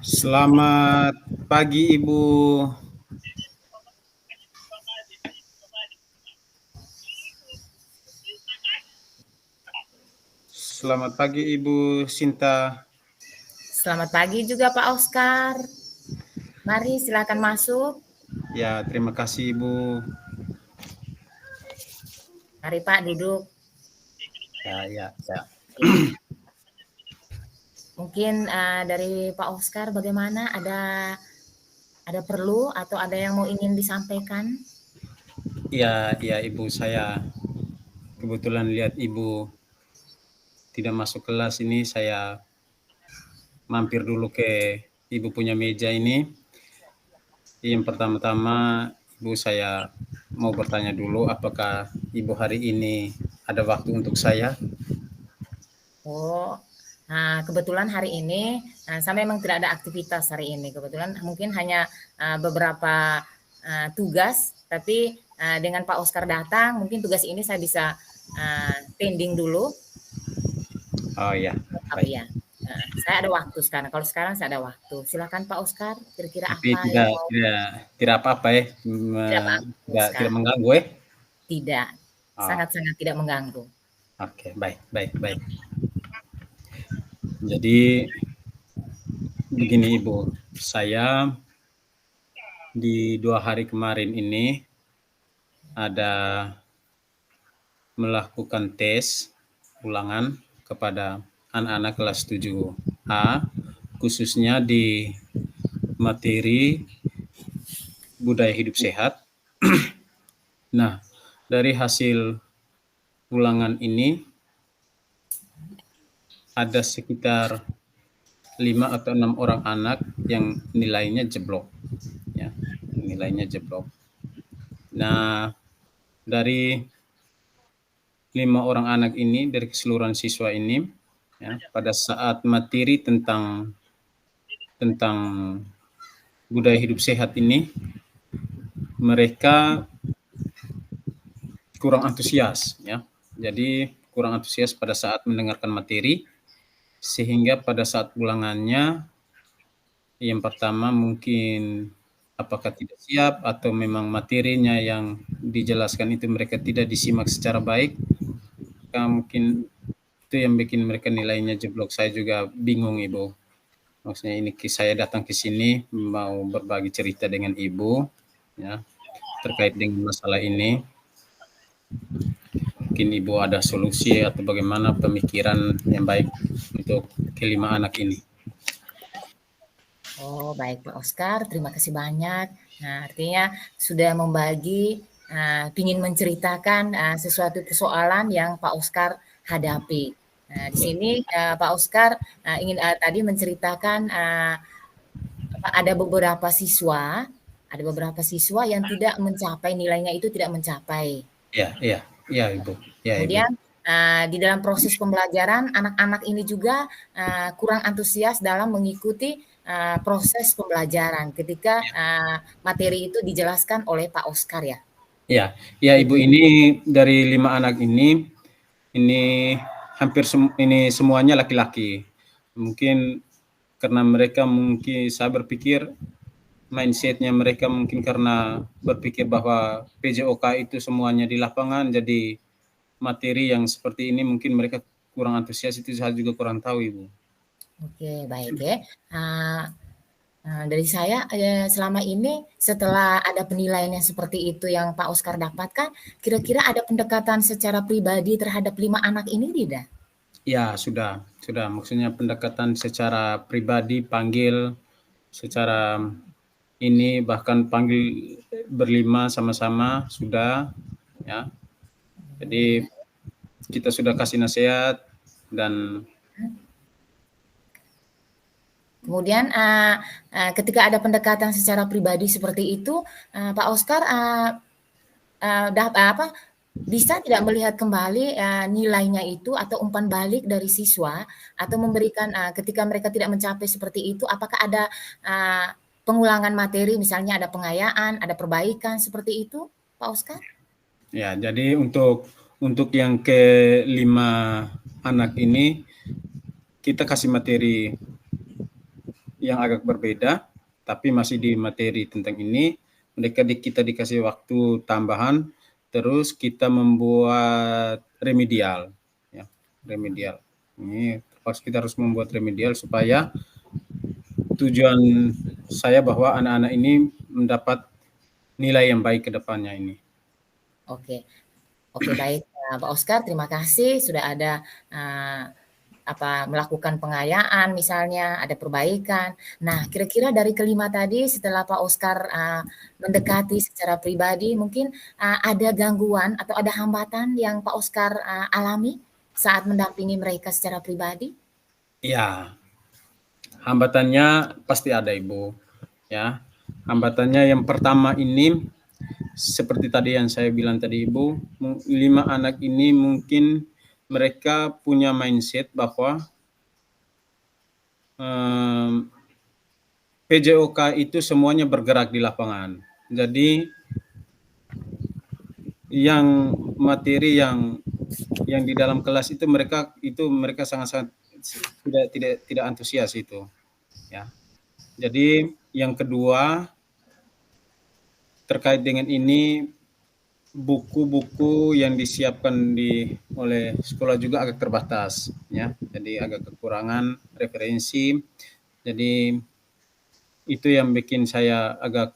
Selamat pagi Ibu. Selamat pagi Ibu Sinta. Selamat pagi juga Pak Oscar. Mari silakan masuk. Ya, terima kasih Ibu. Mari Pak duduk. Ya. Ya. Mungkin dari Pak Oscar bagaimana? Ada perlu atau ada yang mau ingin disampaikan? Ya Ibu, saya kebetulan lihat Ibu tidak masuk kelas ini, saya mampir dulu ke Ibu punya meja ini. Yang pertama-tama Ibu, saya mau bertanya dulu, apakah Ibu hari ini ada waktu untuk saya? Oh, nah kebetulan hari ini saya memang tidak ada aktivitas hari ini. Kebetulan mungkin hanya beberapa tugas, tapi dengan Pak Oscar datang, mungkin tugas ini saya bisa pending dulu. Oh ya, Oh baik. iya, saya ada waktu sekarang. Kalau sekarang saya ada waktu. Silakan Pak Oscar, kira-kira Tapi apa yang tidak mau tidak tidak apa-apa ya, tidak Pak tidak Oscar? mengganggu ya? Tidak, Oh, sangat-sangat tidak mengganggu. oke, baik. Jadi begini Ibu, saya di 2 hari kemarin ini ada melakukan tes ulangan kepada anak-anak kelas 7A, khususnya di materi budaya hidup sehat. Nah, dari hasil ulangan ini ada sekitar 5 atau 6 orang anak yang nilainya jeblok. Ya, nilainya jeblok. Nah, dari 5 orang anak ini, dari keseluruhan siswa ini, ya, pada saat materi tentang budaya hidup sehat ini, mereka kurang antusias, ya. Jadi kurang antusias pada saat mendengarkan materi, sehingga pada saat ulangannya, yang pertama mungkin apakah tidak siap atau memang materinya yang dijelaskan itu mereka tidak disimak secara baik, mungkin itu yang bikin mereka nilainya jeblok. Saya juga bingung Ibu. Maksudnya ini saya datang ke sini mau berbagi cerita dengan Ibu, ya, terkait dengan masalah ini. Mungkin Ibu ada solusi atau bagaimana pemikiran yang baik untuk kelima anak ini. Oh, baik Pak Oscar, terima kasih banyak. Nah, artinya sudah membagi, ingin menceritakan sesuatu persoalan yang Pak Oscar hadapi. Nah, di sini Pak Oscar ingin tadi menceritakan ada beberapa siswa yang tidak mencapai nilainya itu tidak mencapai. Iya Ibu. Ya Ibu. Kemudian di dalam proses pembelajaran anak-anak ini juga kurang antusias dalam mengikuti proses pembelajaran ketika materi itu dijelaskan oleh Pak Oscar ya. Ya Ibu, ini dari 5 anak ini hampir ini semuanya laki-laki. Mungkin karena mereka mungkin saya berpikir mindsetnya mereka mungkin karena berpikir bahwa PJOK itu semuanya di lapangan, jadi materi yang seperti ini mungkin mereka kurang antusias, itu saya juga kurang tahu Ibu. Oke, baik ya. Dari saya selama ini setelah ada penilaian yang seperti itu yang Pak Oscar dapatkan, kira-kira ada pendekatan secara pribadi terhadap 5 anak ini tidak? Ya sudah, maksudnya pendekatan secara pribadi, panggil secara ini, bahkan panggil berlima sama-sama sudah, ya. Jadi kita sudah kasih nasihat dan Kemudian ketika ada pendekatan secara pribadi seperti itu, Pak Oscar bisa tidak melihat kembali nilainya itu atau umpan balik dari siswa atau memberikan ketika mereka tidak mencapai seperti itu, apakah ada pengulangan materi, misalnya ada pengayaan, ada perbaikan seperti itu, Pak Oscar? ya, jadi untuk yang kelima anak ini kita kasih materi yang agak berbeda, tapi masih di materi tentang ini. Kita dikasih waktu tambahan, terus kita membuat remedial, ya, remedial. Ini terpaksa kita harus membuat remedial supaya tujuan saya bahwa anak-anak ini mendapat nilai yang baik ke depannya ini. Oke. Oke, baik, Pak Oskar, terima kasih sudah ada melakukan pengayaan misalnya, ada perbaikan. Nah, kira-kira dari kelima tadi setelah Pak Oskar mendekati secara pribadi, mungkin ada gangguan atau ada hambatan yang Pak Oskar alami saat mendampingi mereka secara pribadi? Ya, hambatannya pasti ada, Ibu. Ya, hambatannya yang pertama ini seperti tadi yang saya bilang tadi, Ibu, 5 anak ini mungkin mereka punya mindset bahwa PJOK itu semuanya bergerak di lapangan. Jadi yang materi yang di dalam kelas itu mereka sangat-sangat tidak antusias itu, ya. Jadi yang kedua terkait dengan ini, buku-buku yang disiapkan oleh sekolah juga agak terbatas, ya. Jadi agak kekurangan referensi. Jadi itu yang bikin saya agak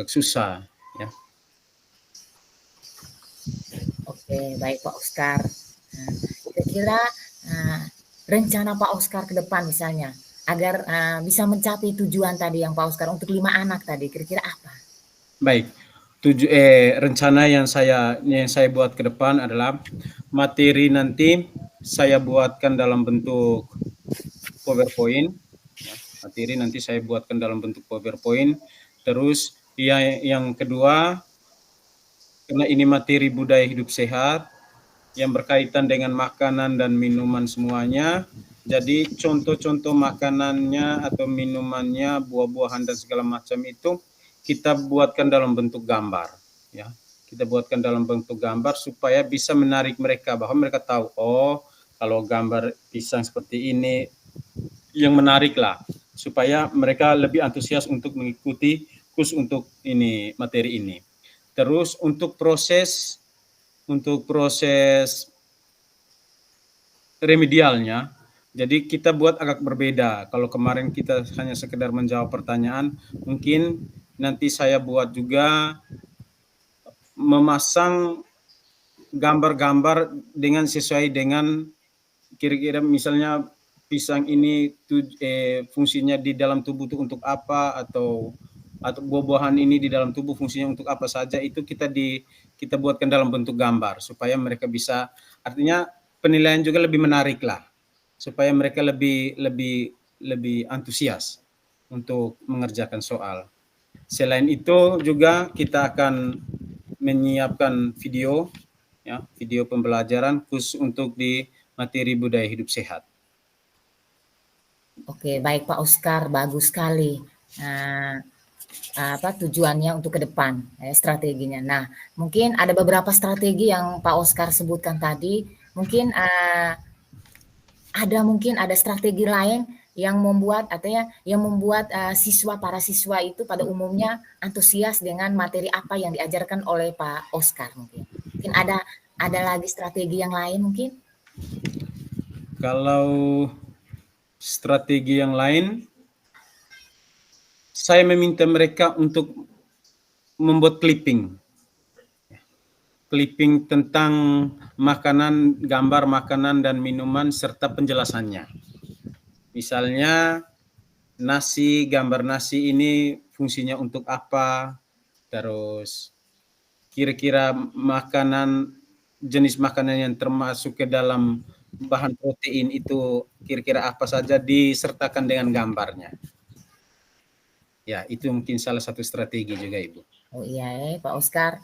susah, ya. Oke, baik Pak Oskar. Nah, kira-kira rencana Pak Oskar ke depan misalnya agar bisa mencapai tujuan tadi yang Pak Oskar untuk 5 anak tadi, kira-kira apa? Baik, rencana yang saya buat ke depan adalah materi nanti saya buatkan dalam bentuk PowerPoint. Ya, materi nanti saya buatkan dalam bentuk PowerPoint. Terus yang kedua, karena ini materi budaya hidup sehat yang berkaitan dengan makanan dan minuman semuanya. Jadi contoh-contoh makanannya atau minumannya, buah-buahan dan segala macam itu kita buatkan dalam bentuk gambar, ya. Kita buatkan dalam bentuk gambar supaya bisa menarik mereka, bahwa mereka tahu, oh, kalau gambar pisang seperti ini, yang menarik lah, supaya mereka lebih antusias untuk mengikuti khusus untuk ini materi ini. Terus untuk proses remedialnya, jadi kita buat agak berbeda. Kalau kemarin kita hanya sekedar menjawab pertanyaan, mungkin nanti saya buat juga memasang gambar-gambar dengan sesuai dengan kira-kira misalnya pisang ini fungsinya di dalam tubuh itu untuk apa, atau buah-buahan ini di dalam tubuh fungsinya untuk apa saja, itu kita buatkan dalam bentuk gambar supaya mereka bisa, artinya penilaian juga lebih menarik lah, supaya mereka lebih antusias untuk mengerjakan soal. Selain itu juga kita akan menyiapkan video, ya, video pembelajaran khusus untuk di materi budaya hidup sehat. Oke, baik Pak Oskar, bagus sekali. Tujuannya untuk ke depan, strateginya. Nah, mungkin ada beberapa strategi yang Pak Oskar sebutkan tadi. Mungkin ada strategi lain yang membuat para siswa itu pada umumnya antusias dengan materi apa yang diajarkan oleh Pak Oskar mungkin. Mungkin ada lagi strategi yang lain mungkin? Kalau strategi yang lain, saya meminta mereka untuk membuat clipping tentang makanan, gambar makanan dan minuman serta penjelasannya. Misalnya nasi, gambar nasi ini fungsinya untuk apa, terus kira-kira jenis makanan yang termasuk ke dalam bahan protein itu kira-kira apa saja, disertakan dengan gambarnya. Ya, itu mungkin salah satu strategi juga, Ibu. Oh iya, Pak Oskar.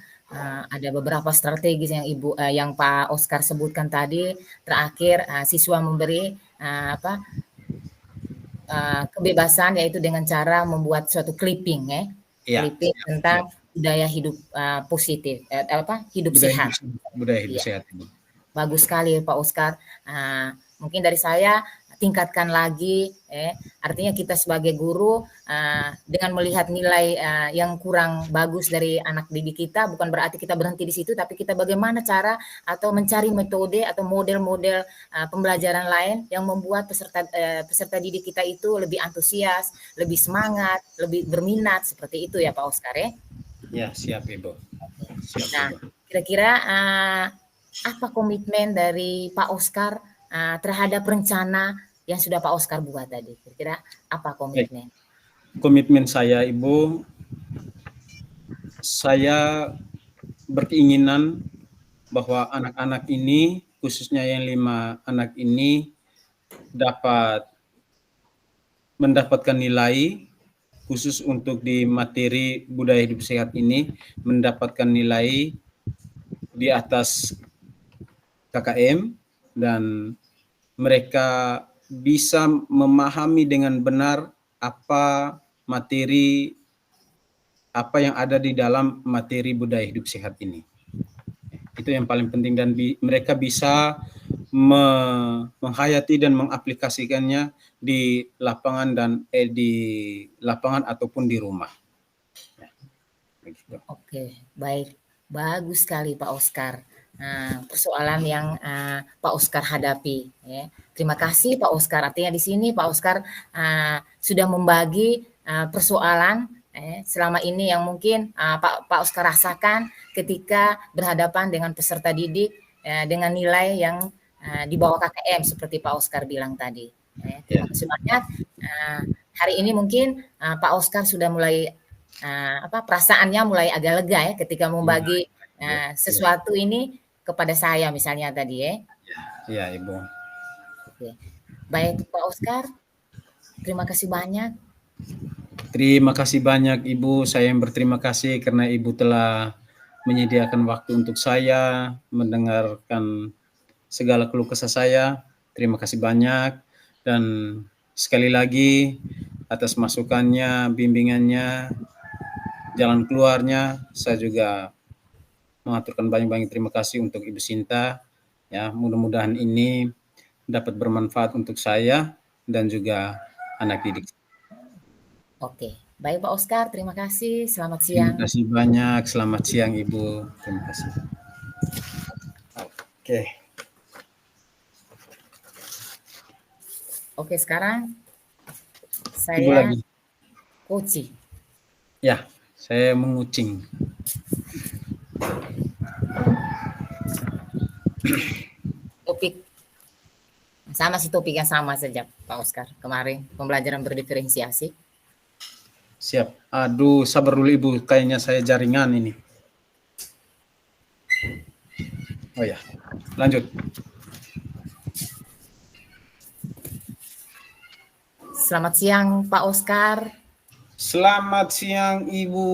Ada beberapa strategi yang Pak Oskar sebutkan tadi. Terakhir, siswa memberi kebebasan, yaitu dengan cara membuat suatu clipping, clipping tentang budaya hidup positif, hidup budaya sehat. Budaya hidup sehat. Bagus sekali Pak Oskar. Mungkin dari saya tingkatkan lagi. Artinya kita sebagai guru dengan melihat nilai yang kurang bagus dari anak didik kita, bukan berarti kita berhenti di situ, tapi kita bagaimana cara atau mencari metode atau model-model pembelajaran lain yang membuat peserta didik kita itu lebih antusias, lebih semangat, lebih berminat, seperti itu ya Pak Oskar ya. Ya, siap Ibu. Siap, Nah, Ibu. kira-kira apa komitmen dari Pak Oskar terhadap rencana yang sudah Pak Oskar buat tadi? Kira-kira apa komitmen? Komitmen saya Ibu, saya berkeinginan bahwa anak-anak ini, khususnya yang 5 anak ini, dapat mendapatkan nilai khusus untuk di materi budaya hidup sehat ini, mendapatkan nilai di atas KKM, dan mereka bisa memahami dengan benar apa yang ada di dalam materi budaya hidup sehat ini. Itu yang paling penting, dan mereka bisa menghayati dan mengaplikasikannya di lapangan ataupun di rumah. Ya, begitu. Oke, baik, bagus sekali Pak Oskar. Persoalan yang Pak Oskar hadapi. Ya. Terima kasih Pak Oskar. Artinya di sini Pak Oskar sudah membagi persoalan selama ini yang mungkin Pak Oskar rasakan ketika berhadapan dengan peserta didik dengan nilai yang di bawah KKM seperti Pak Oskar bilang tadi. Terima kasih banyak. Hari ini mungkin Pak Oskar sudah mulai perasaannya mulai agak lega ya ketika membagi sesuatu ini kepada saya misalnya tadi ya. Iya Ibu. Oke. Baik Pak Oskar, terima kasih banyak. Terima kasih banyak Ibu, saya yang berterima kasih karena Ibu telah menyediakan waktu untuk saya, mendengarkan segala keluh kesah saya. Terima kasih banyak, dan sekali lagi atas masukannya, bimbingannya, jalan keluarnya, saya juga mengaturkan banyak-banyak terima kasih untuk Ibu Sinta. Ya, mudah-mudahan ini dapat bermanfaat untuk saya dan juga anak didik. Oke, baik Pak Oskar, terima kasih. Selamat siang. Terima kasih banyak. Selamat siang Ibu. Terima kasih. Oke. Oke, sekarang saya Ibu lagi. Koci. Ya, saya mengucing. Topik sama sih, topiknya sama saja Pak Oskar kemarin, pembelajaran berdiferensiasi. Siap. Aduh, sabar dulu Ibu, kayaknya saya jaringan ini. Oh ya, lanjut. Selamat siang Pak Oskar. Selamat siang Ibu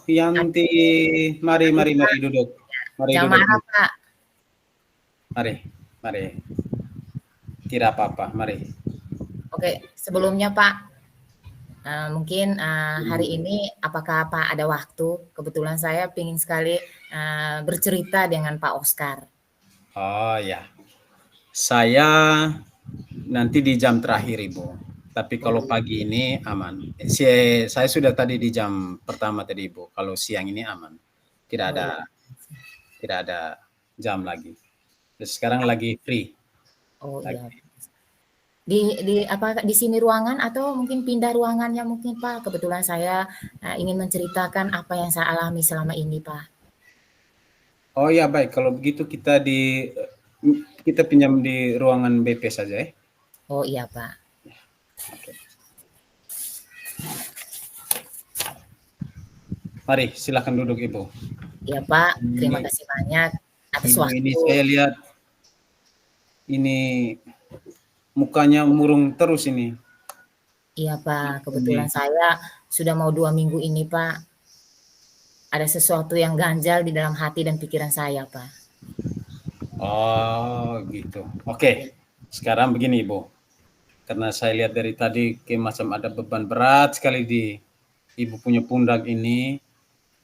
Yanti. Mari duduk. Mari Jangan duduk. marah Pak. Mari. Tidak apa-apa, mari. Oke, sebelumnya Pak, mungkin hari ini apakah Pak ada waktu? Kebetulan saya ingin sekali bercerita dengan Pak Oskar. Oh ya, saya nanti di jam terakhir Ibu. Tapi kalau pagi ini aman. Saya sudah tadi di jam pertama tadi Ibu. Kalau siang ini aman. Tidak ada jam lagi. Terus sekarang lagi free. Oh iya. Di sini ruangan atau mungkin pindah ruangannya mungkin Pak? Kebetulan saya ingin menceritakan apa yang saya alami selama ini Pak. Oh ya baik, kalau begitu kita pinjam di ruangan BP saja ya. Oh iya Pak. Oke. Mari silakan duduk Ibu. Iya Pak, terima kasih banyak atas waktu. Ini saya lihat ini mukanya murung terus ini. Iya Pak, kebetulan saya sudah mau 2 minggu ini Pak. Ada sesuatu yang ganjal di dalam hati dan pikiran saya Pak. Oh gitu. Oke. Sekarang begini Ibu. Karena saya lihat dari tadi kayak macam ada beban berat sekali di Ibu punya pundak ini.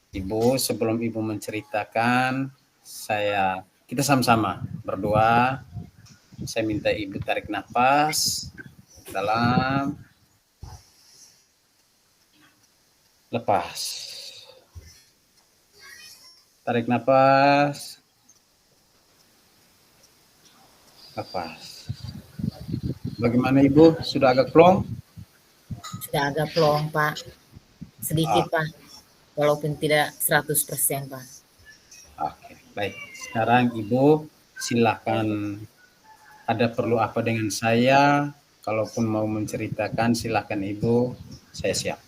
Ibu, sebelum Ibu menceritakan, kita sama-sama berdoa Saya minta Ibu tarik nafas dalam, lepas. Tarik nafas, lepas. Bagaimana Ibu? Sudah agak plong? Sudah agak plong, Pak. Sedikit, Pak. Walaupun tidak 100%, Pak. Oke, baik. Sekarang Ibu silakan, ada perlu apa dengan saya? Kalaupun mau menceritakan silakan Ibu, saya siap.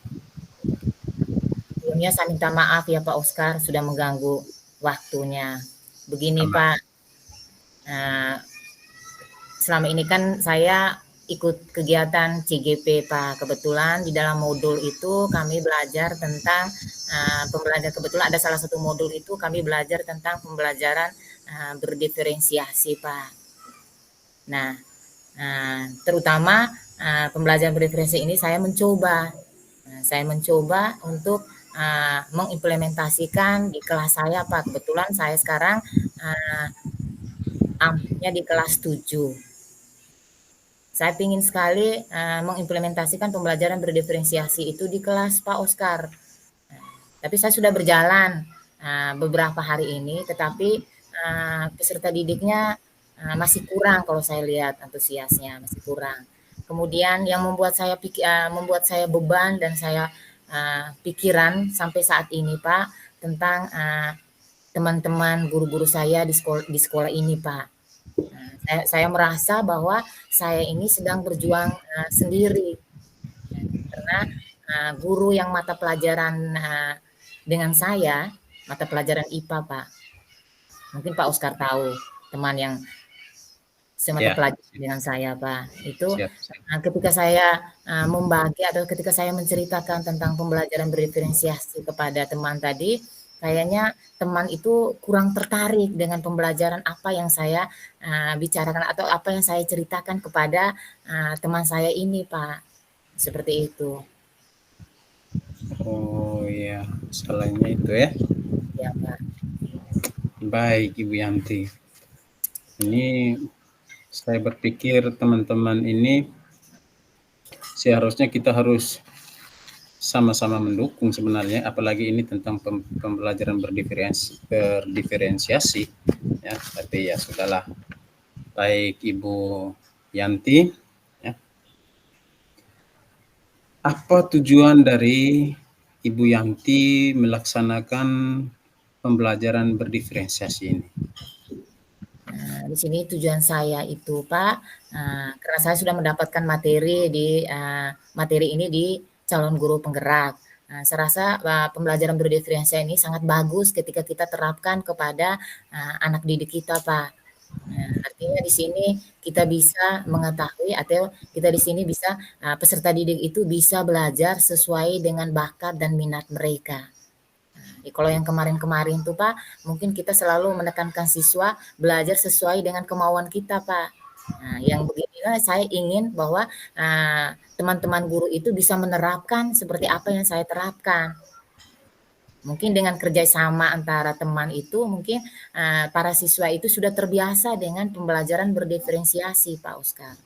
Sebelumnya saya minta maaf ya Pak Oscar sudah mengganggu waktunya. Begini Aman. Pak, selama ini kan saya ikut kegiatan CGP Pak. Kebetulan di dalam modul itu kami belajar tentang pembelajaran, kebetulan ada salah satu modul itu kami belajar tentang pembelajaran berdiferensiasi Pak. Nah, terutama pembelajaran berdiferensiasi ini saya mencoba untuk mengimplementasikan di kelas saya Pak. Kebetulan saya sekarang ampunya di kelas 7. Saya ingin sekali mengimplementasikan pembelajaran berdiferensiasi itu di kelas Pak Oscar. Tapi saya sudah berjalan beberapa hari ini, tetapi peserta didiknya masih kurang kalau saya lihat antusiasnya masih kurang. Kemudian yang membuat saya beban dan saya pikiran sampai saat ini Pak tentang teman-teman guru-guru saya di sekolah ini Pak. Saya merasa bahwa saya ini sedang berjuang sendiri karena guru yang mata pelajaran dengan saya, mata pelajaran IPA Pak. Mungkin Pak Oscar tahu teman yang semata pelajaran dengan saya Pak. Itu ketika saya membagi atau ketika saya menceritakan tentang pembelajaran berdiferensiasi kepada teman tadi, kayaknya teman itu kurang tertarik dengan pembelajaran apa yang saya bicarakan atau apa yang saya ceritakan kepada teman saya ini Pak. Seperti itu. Oh iya, salahnya itu ya. Ya Pak. Baik Ibu Yanti. Ini saya berpikir teman-teman ini seharusnya kita harus sama-sama mendukung sebenarnya, apalagi ini tentang pembelajaran berdiferensiasi ya. Tapi ya sudahlah. Baik Ibu Yanti, ya. Apa tujuan dari Ibu Yanti melaksanakan pembelajaran berdiferensiasi ini? Di sini tujuan saya itu Pak, karena saya sudah mendapatkan materi ini di calon guru penggerak. Saya rasa pembelajaran berdiferensiasi ini sangat bagus ketika kita terapkan kepada anak didik kita Pak. Artinya di sini kita bisa mengetahui atau kita di sini bisa peserta didik itu bisa belajar sesuai dengan bakat dan minat mereka. Kalau yang kemarin-kemarin tuh Pak, mungkin kita selalu menekankan siswa belajar sesuai dengan kemauan kita Pak. Yang beginilah saya ingin bahwa teman-teman guru itu bisa menerapkan seperti apa yang saya terapkan. Mungkin dengan kerjasama antara teman itu, mungkin para siswa itu sudah terbiasa dengan pembelajaran berdiferensiasi Pak Oscar.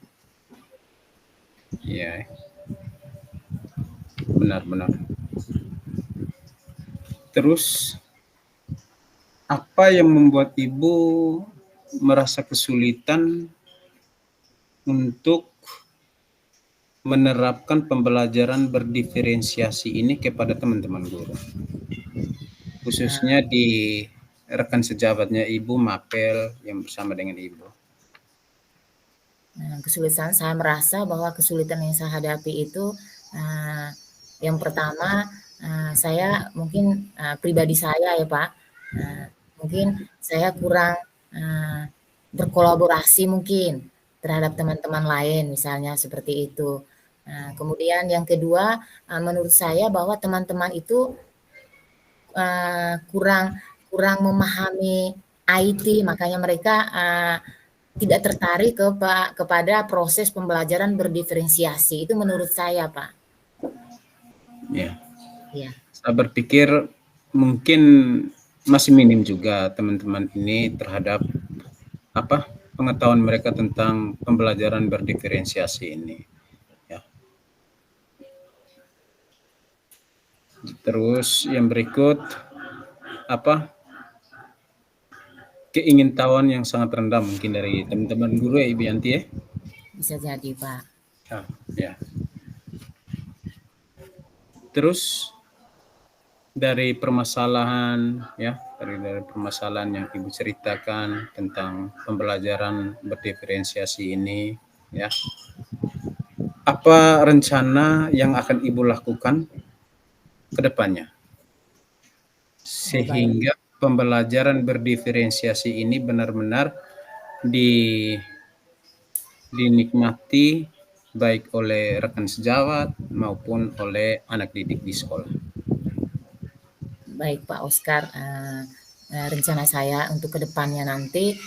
Iya, benar-benar. Terus apa yang membuat Ibu merasa kesulitan untuk menerapkan pembelajaran berdiferensiasi ini kepada teman-teman guru, khususnya di rekan sejabatnya Ibu, Mapel yang bersama dengan Ibu? Kesulitan saya merasa bahwa kesulitan yang saya hadapi itu yang pertama saya mungkin pribadi saya ya Pak, mungkin saya kurang berkolaborasi mungkin terhadap teman-teman lain misalnya seperti itu. Kemudian yang kedua menurut saya bahwa teman-teman itu kurang memahami IT, makanya mereka tidak tertarik kepada proses pembelajaran berdiferensiasi. Itu menurut saya, Pak. Ya. Ya. Saya berpikir mungkin masih minim juga teman-teman ini terhadap pengetahuan mereka tentang pembelajaran berdiferensiasi ini. Ya. Terus yang berikut apa? Keingintahuan yang sangat rendah mungkin dari teman-teman guru ya Ibu Yanti ya. Bisa jadi, Pak. Ya. Terus dari permasalahan ya, dari permasalahan yang Ibu ceritakan tentang pembelajaran berdiferensiasi ini ya. Apa rencana yang akan Ibu lakukan ke depannya? Sehingga pembelajaran berdiferensiasi ini benar-benar dinikmati baik oleh rekan sejawat maupun oleh anak didik di sekolah. Baik Pak Oskar, rencana saya untuk kedepannya nanti,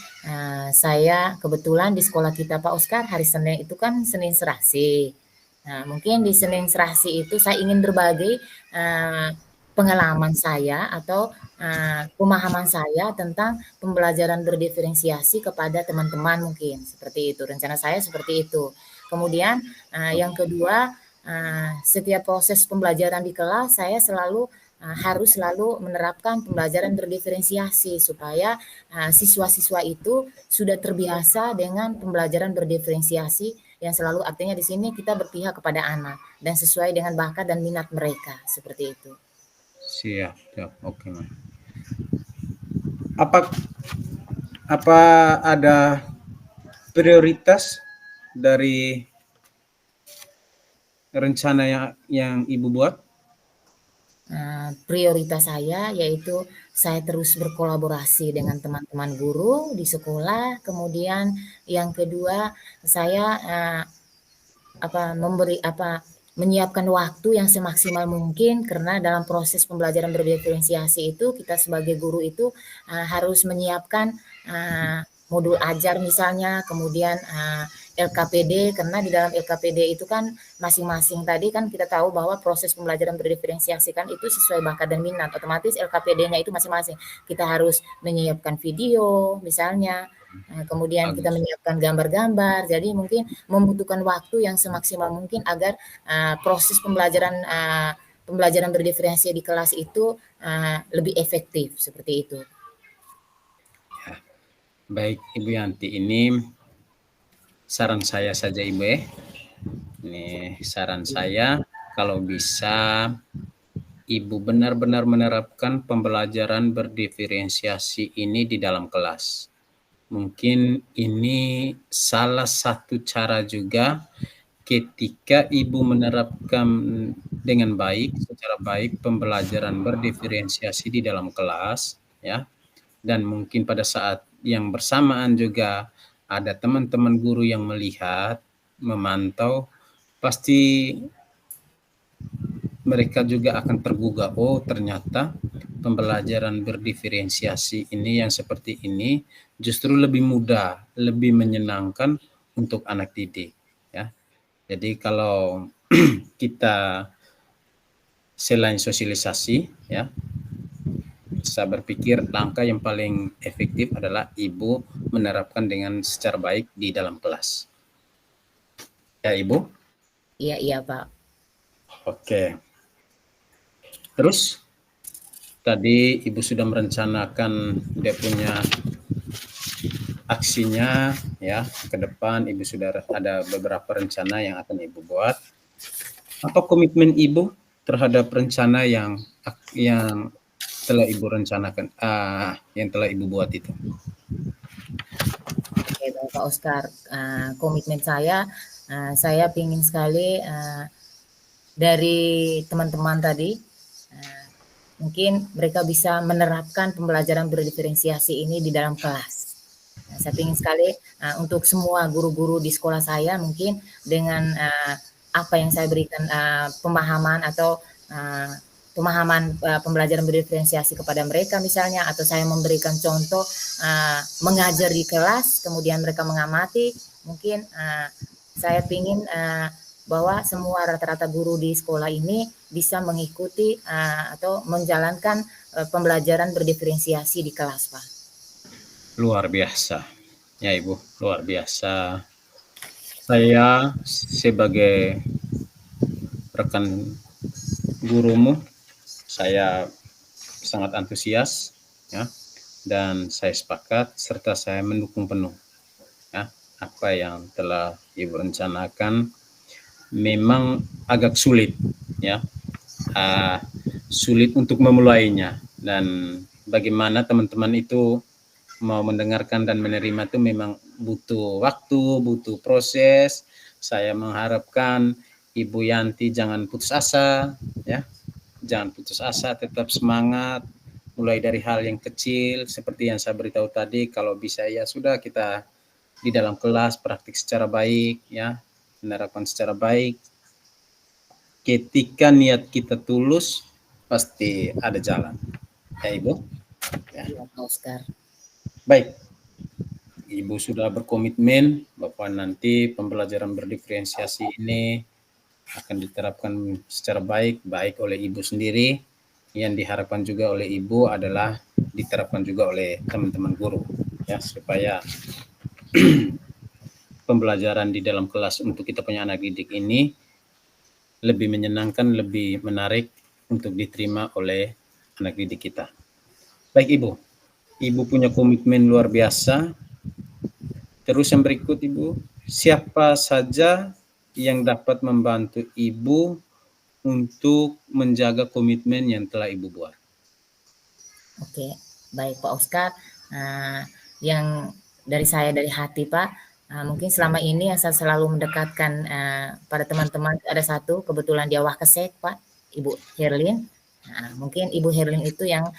saya kebetulan di sekolah kita Pak Oskar hari Senin itu kan Senin Serasi. Nah mungkin di Senin Serasi itu saya ingin berbagi pengalaman saya atau pemahaman saya tentang pembelajaran berdiferensiasi kepada teman-teman mungkin seperti itu. Rencana saya seperti itu. Kemudian yang kedua, setiap proses pembelajaran di kelas saya harus selalu menerapkan pembelajaran berdiferensiasi supaya siswa-siswa itu sudah terbiasa dengan pembelajaran berdiferensiasi yang selalu artinya di sini kita berpihak kepada anak dan sesuai dengan bakat dan minat mereka seperti itu. Siap. Oke, Mas. Apa ada prioritas dari rencana yang Ibu buat? Prioritas saya yaitu saya terus berkolaborasi dengan teman-teman guru di sekolah. Kemudian yang kedua saya menyiapkan waktu yang semaksimal mungkin karena dalam proses pembelajaran berdiferensiasi itu kita sebagai guru itu harus menyiapkan modul ajar misalnya, kemudian LKPD karena di dalam LKPD itu kan masing-masing tadi kan kita tahu bahwa proses pembelajaran berdiferensiasi kan itu sesuai bakat dan minat, otomatis LKPD-nya itu masing-masing. Kita harus menyiapkan video misalnya, kemudian kita menyiapkan gambar-gambar, jadi mungkin membutuhkan waktu yang semaksimal mungkin agar proses pembelajaran berdiferensiasi di kelas itu lebih efektif seperti itu. Baik Ibu Yanti, ini saran saya saja Ibu ya. Ini saran saya kalau bisa Ibu benar-benar menerapkan pembelajaran berdiferensiasi ini di dalam kelas. Mungkin ini salah satu cara juga ketika Ibu menerapkan dengan baik, secara baik pembelajaran berdiferensiasi di dalam kelas ya. Dan mungkin pada saat yang bersamaan juga ada teman-teman guru yang melihat, memantau, pasti mereka juga akan tergugah, oh ternyata pembelajaran berdiferensiasi ini yang seperti ini justru lebih mudah, lebih menyenangkan untuk anak didik ya. Jadi kalau kita selain sosialisasi ya, saya berpikir langkah yang paling efektif adalah Ibu menerapkan dengan secara baik di dalam kelas. Ya Ibu? Iya Pak. Oke. Terus tadi Ibu sudah merencanakan dia punya aksinya ya ke depan. Ibu sudah ada beberapa rencana yang akan Ibu buat. Apa komitmen Ibu terhadap rencana yang telah Ibu rencanakan, yang telah Ibu buat itu? Oke, Pak Oskar, komitmen saya ingin sekali dari teman-teman tadi, mungkin mereka bisa menerapkan pembelajaran berdiferensiasi ini di dalam kelas. Saya ingin sekali untuk semua guru-guru di sekolah saya mungkin dengan apa yang saya berikan pemahaman atau pemahaman pembelajaran berdiferensiasi kepada mereka misalnya, atau saya memberikan contoh mengajar di kelas, kemudian mereka mengamati, mungkin saya ingin bahwa semua rata-rata guru di sekolah ini bisa mengikuti atau menjalankan pembelajaran berdiferensiasi di kelas, Pak. Luar biasa. Ya Ibu, luar biasa. Saya sebagai rekan gurumu, saya sangat antusias ya, dan saya sepakat serta saya mendukung penuh ya apa yang telah Ibu rencanakan. Memang agak sulit ya, uh, sulit untuk memulainya, dan bagaimana teman-teman itu mau mendengarkan dan menerima itu memang butuh waktu, butuh proses. Saya mengharapkan Ibu Yanti jangan putus asa ya, jangan putus asa, tetap semangat, mulai dari hal yang kecil seperti yang saya beritahu tadi. Kalau bisa ya sudah, kita di dalam kelas praktik secara baik ya, menerapkan secara baik. Ketika niat kita tulus, pasti ada jalan ya Ibu ya. Iya Pak Oscar. Baik, Ibu sudah berkomitmen bahwa nanti pembelajaran berdiferensiasi ini akan diterapkan secara baik, baik oleh Ibu sendiri. Yang diharapkan juga oleh Ibu adalah diterapkan juga oleh teman-teman guru ya, supaya pembelajaran di dalam kelas untuk kita punya anak didik ini lebih menyenangkan, lebih menarik untuk diterima oleh anak didik kita. Baik Ibu, Ibu punya komitmen luar biasa. Terus yang berikut Ibu, siapa saja yang dapat membantu Ibu untuk menjaga komitmen yang telah Ibu buat? Oke, baik Pak Oscar. Yang dari saya dari hati Pak, mungkin selama ini yang saya selalu mendekatkan pada teman-teman ada satu, kebetulan dia Wakesek Pak, Ibu Herlin. Mungkin Ibu Herlin itu yang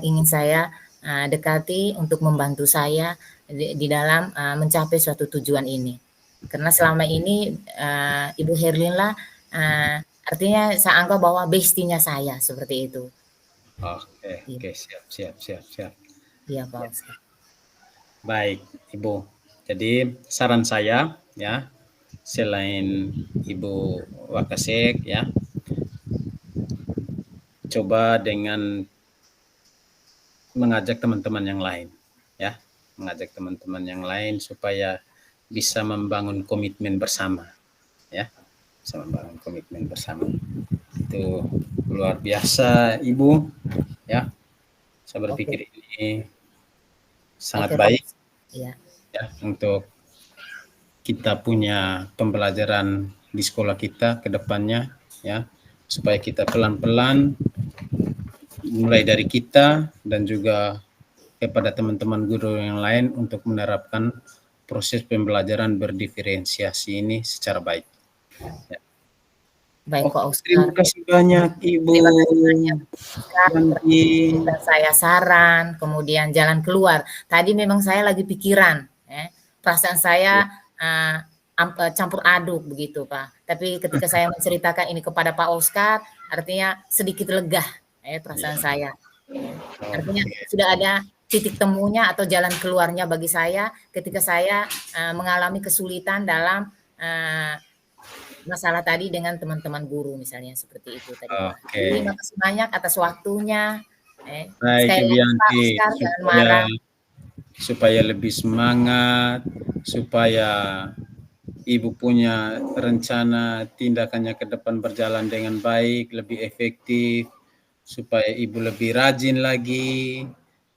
ingin saya dekati untuk membantu saya di dalam mencapai suatu tujuan ini. Karena selama ini Ibu Herlin lah artinya saya anggap bahwa bestinya saya seperti itu. Oke, siap. Iya Pak Oscar. Baik Ibu, jadi saran saya ya, selain Ibu Wakasek ya, coba dengan mengajak teman-teman yang lain ya, mengajak teman-teman yang lain supaya bisa membangun komitmen bersama ya, bisa membangun komitmen bersama. Itu luar biasa Ibu ya, saya berpikir ini sangat baik ya untuk kita punya pembelajaran di sekolah kita ke depannya ya, supaya kita pelan-pelan mulai dari kita dan juga kepada teman-teman guru yang lain untuk menerapkan proses pembelajaran berdiferensiasi ini secara baik. Ya. Baik Pak Oscar. Terima kasih banyak Ibu. Terima kasih banyak Oscar. Saya saran, kemudian jalan keluar. Tadi memang saya lagi pikiran, perasaan saya campur aduk begitu Pak. Tapi ketika saya menceritakan ini kepada Pak Oscar, artinya sedikit lega perasaan saya. Artinya sudah ada titik temunya atau jalan keluarnya bagi saya ketika saya mengalami kesulitan dalam masalah tadi dengan teman-teman guru misalnya seperti itu tadi Pak. Terima kasih banyak atas waktunya. Baik Ibu Yanti, supaya lebih semangat, supaya Ibu punya rencana tindakannya ke depan berjalan dengan baik, lebih efektif, supaya Ibu lebih rajin lagi,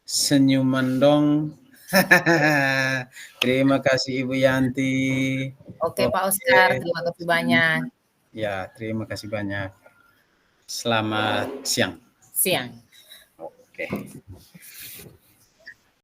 senyuman dong. Terima kasih Ibu Yanti. Oke Pak Oscar, terima kasih banyak. Ya, terima kasih banyak. Selamat siang. Siang. Oke.